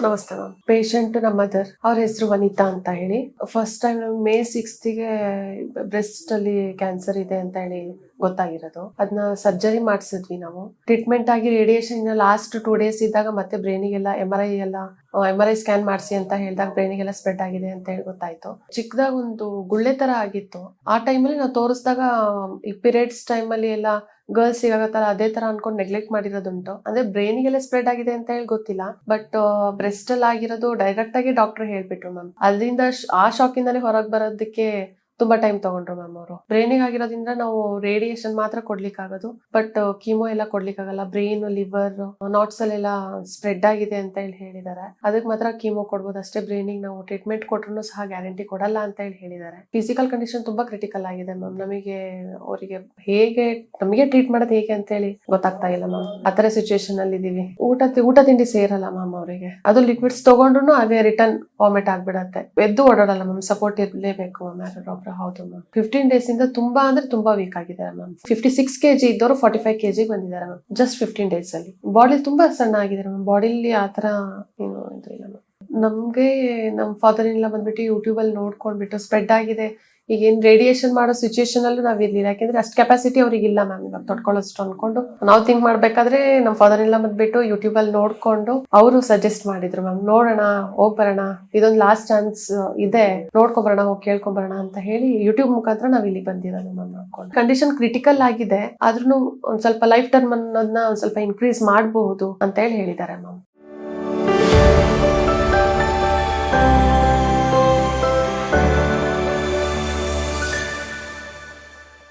ನಮಸ್ತೆ ma'am. Patient ನಮ್ಮ mother, ಅವ್ರ ಹೆಸರು ವನಿತಾ ಅಂತ ಹೇಳಿ. ಫಸ್ಟ್ ಟೈಮ್ ನಮ್ಗೆ May 6ಗೆ ಬ್ರೆಸ್ಟ್ ಅಲ್ಲಿ ಕ್ಯಾನ್ಸರ್ ಇದೆ ಅಂತ ಹೇಳಿ ಗೊತ್ತಾಗಿರೋದು. ಅದನ್ನ ಸರ್ಜರಿ ಮಾಡಿಸಿದ್ವಿ ನಾವು. ಟ್ರೀಟ್ಮೆಂಟ್ ಆಗಿ ರೇಡಿಯೇಷನ್ ಲಾಸ್ಟ್ 2 days ಇದ್ದಾಗ ಮತ್ತೆ ಬ್ರೈನಿಗೆಲ್ಲ MRI ಸ್ಕ್ಯಾನ್ ಮಾಡಿಸಿ ಅಂತ ಹೇಳಿದಾಗ ಬ್ರೈನಿಗೆಲ್ಲ ಸ್ಪ್ರೆಡ್ ಆಗಿದೆ ಅಂತ ಹೇಳಿ ಗೊತ್ತಾಯ್ತು. ಚಿಕ್ಕದಾಗ ಒಂದು ಗುಳ್ಳೆ ತರ ಆಗಿತ್ತು. ಆ ಟೈಮಲ್ಲಿ ನಾವು ತೋರಿಸಿದಾಗ ಈ ಪೀರಿಯಡ್ಸ್ ಟೈಮಲ್ಲಿ ಎಲ್ಲ ಗರ್ಲ್ಸ್ ಸಿಗಾಗತ್ತಲ್ಲ ಅದೇ ತರ ಅನ್ಕೊಂಡು ನೆಗ್ಲೆಕ್ಟ್ ಮಾಡಿರೋದುಂಟು. ಅಂದ್ರೆ ಬ್ರೈನಿಗೆಲ್ಲ ಸ್ಪ್ರೆಡ್ ಆಗಿದೆ ಅಂತ ಹೇಳಿ ಗೊತ್ತಿಲ್ಲ, ಬಟ್ ಬ್ರೆಸ್ಟ್ ಅಲ್ಲಿ ಆಗಿರೋದು ಡೈರೆಕ್ಟ್ ಆಗಿ ಡಾಕ್ಟರ್ ಹೇಳ್ಬಿಟ್ರು ಮ್ಯಾಮ್. ಅದರಿಂದ ಆ ಶಾಕ್ ಇಂದಾನೆ ಹೊರಗೆ ಬರೋದಕ್ಕೆ ತುಂಬಾ ಟೈಮ್ ತಗೊಂಡ್ರು ಮ್ಯಾಮ್ ಅವರು. ಬ್ರೈನಿಗೆ ಆಗಿರೋದ್ರಿಂದ ನಾವು ರೇಡಿಯೇಷನ್ ಮಾತ್ರ ಕೊಡ್ಲಿಕ್ಕೆ ಆಗೋದು, ಬಟ್ ಕೀಮೋ ಎಲ್ಲ ಕೊಡ್ಲಿಕ್ಕೆ ಆಗಲ್ಲ. ಬ್ರೈನ್, ಲಿವರ್, ನಾಟ್ಸ್ ಅಲ್ಲೆಲ್ಲ ಸ್ಪ್ರೆಡ್ ಆಗಿದೆ ಅಂತ ಹೇಳಿ ಹೇಳಿದ್ದಾರೆ. ಅದಕ್ಕೆ ಮಾತ್ರ ಕೀಮೋ ಕೊಡ್ಬೋದು ಅಷ್ಟೇ. ಬ್ರೈನಿಗೆ ನಾವು ಟ್ರೀಟ್ಮೆಂಟ್ ಕೊಟ್ರು ಸಹ ಗ್ಯಾರಂಟಿ ಕೊಡಲ್ಲ ಅಂತ ಹೇಳಿ ಹೇಳಿದ್ದಾರೆ. ಫಿಸಿಕಲ್ ಕಂಡೀಷನ್ ತುಂಬಾ ಕ್ರಿಟಿಕಲ್ ಆಗಿದೆ ಮ್ಯಾಮ್. ಅವರಿಗೆ ನಮಗೆ ಟ್ರೀಟ್ ಮಾಡೋದು ಹೇಗೆ ಅಂತ ಹೇಳಿ ಗೊತ್ತಾಗ್ತಾ ಇಲ್ಲ ಮ್ಯಾಮ್. ಆತರ ಸಿಚುವೇಶನ್ ಅಲ್ಲಿ ಇದೀವಿ. ಊಟ ತಿಂಡಿ ಸೇರಲ್ಲ ಮ್ಯಾಮ್ ಅವರಿಗೆ. ಅದು ಲಿಕ್ವಿಡ್ಸ್ ತಗೊಂಡ್ರು ಅದೇ ರಿಟರ್ನ್ ವಾಮಿಟ್ ಆಗ್ಬಿಡತ್ತೆ. ಎದ್ದು ಓಡಾಡಲ್ಲ ಮ್ಯಾಮ್. ಸಪೋರ್ಟ್ ಇರ್ಲೇಬೇಕು ಮ್ಯಾಮ್ ಯಾರು. ಹೌದು ಮ್ಯಾಮ್. 15 days ಇಂದ ತುಂಬಾ ಅಂದ್ರೆ ತುಂಬಾ ವೀಕ್ ಆಗಿದ್ದಾರೆ ಮ್ಯಾಮ್. 56 kg ಇದ್ದವರು 45 kg ಬಂದಿದ್ದಾರೆ ಮ್ಯಾಮ್. ಜಸ್ಟ್ 15 days ಅಲ್ಲಿ. ಬಾಡಿ ತುಂಬಾ ಸಣ್ಣ ಆಗಿದ್ದಾರೆ ಮ್ಯಾಮ್. ಬಾಡಿಲಿ ಆತರ ಏನು ಇಲ್ಲ ಮ್ಯಾಮ್. ನಮ್ಗೆ ನಮ್ ಫಾದರ್ ಇನ್ ಲಾ ಬಂದ್ಬಿಟ್ಟು ಯೂಟ್ಯೂಬ್ ಅಲ್ಲಿ ನೋಡ್ಕೊಂಡ್ಬಿಟ್ಟು ಸ್ಪ್ರೆಡ್ ಆಗಿದೆ, ಈಗ ಏನ್ ರೇಡಿಯೇಷನ್ ಮಾಡೋ ಸಿಚುಯೇಷನ್ ಅಲ್ಲೂ ನಾವ್ ಇರ್ಲಿಲ್ಲ. ಯಾಕೆಂದ್ರೆ ಅಷ್ಟು ಕೆಪಾಸಿಟಿ ಅವ್ರಿಗೆ ಇಲ್ಲ ಮ್ಯಾಮ್ ಇವಾಗ ತೊಡ್ಕೊಳ್ಳೋಷ್ಟು ಅನ್ಕೊಂಡು ನಾವು ಥಿಂಕ್ ಮಾಡ್ಬೇಕಾದ್ರೆ ನಮ್ ಫಾದರ್ ಇನ್ ಲಾ ಬಂದ್ಬಿಟ್ಟು ಯೂಟ್ಯೂಬ್ ಅಲ್ಲಿ ನೋಡ್ಕೊಂಡು ಅವರು ಸಜೆಸ್ಟ್ ಮಾಡಿದ್ರು ಮ್ಯಾಮ್, ನೋಡೋಣ ಹೋಗ್ ಬರೋಣ, ಇದೊಂದು ಲಾಸ್ಟ್ ಚಾನ್ಸ್ ಇದೆ, ನೋಡ್ಕೊಂಬರೋಣ, ಹೋಗಿ ಕೇಳ್ಕೊಂಬರೋಣ ಅಂತ ಹೇಳಿ ಯೂಟ್ಯೂಬ್ ಮುಖಾಂತರ ನಾವ್ ಇಲ್ಲಿ ಬಂದಿರೋದು ಮ್ಯಾಮ್. ನೋಡ್ಕೊಂಡು ಕಂಡೀಷನ್ ಕ್ರಿಟಿಕಲ್ ಆಗಿದೆ, ಆದ್ರೂ ಒಂದ್ ಸ್ವಲ್ಪ ಲೈಫ್ ಟರ್ಮ್ ಅನ್ನೋದನ್ನ ಒಂದ್ ಸ್ವಲ್ಪ ಇನ್ಕ್ರೀಸ್ ಮಾಡಬಹುದು ಅಂತ ಹೇಳಿ ಹೇಳಿದ್ದಾರೆ ಮ್ಯಾಮ್.